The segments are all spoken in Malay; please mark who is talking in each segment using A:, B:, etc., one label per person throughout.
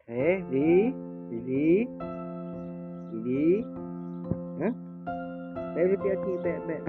A: Di, di, di. Hah? Repeat again, back.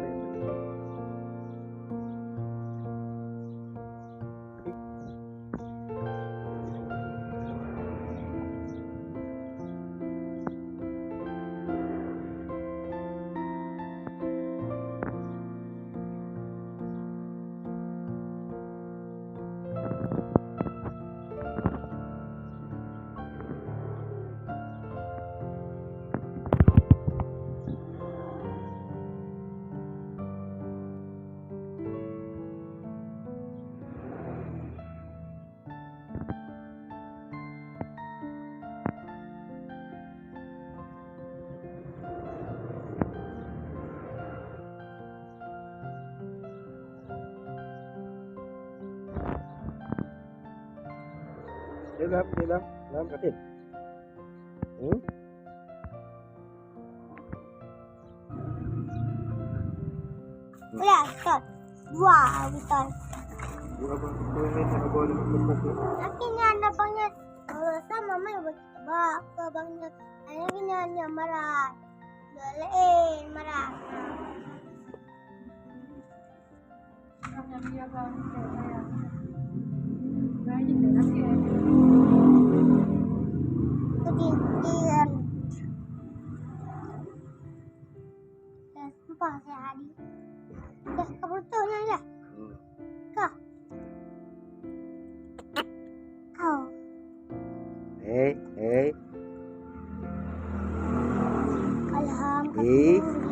A: Dalam katil.
B: Ya, betul. Wah, betul. Akhirnya anda banyak sama main bertebak ke banyak. Akhirnya marah. Boleh marah. Kemudian sumpah saya hari. Dah kebetulan ya. Kau.
A: Hey.
B: Alhamdulillah.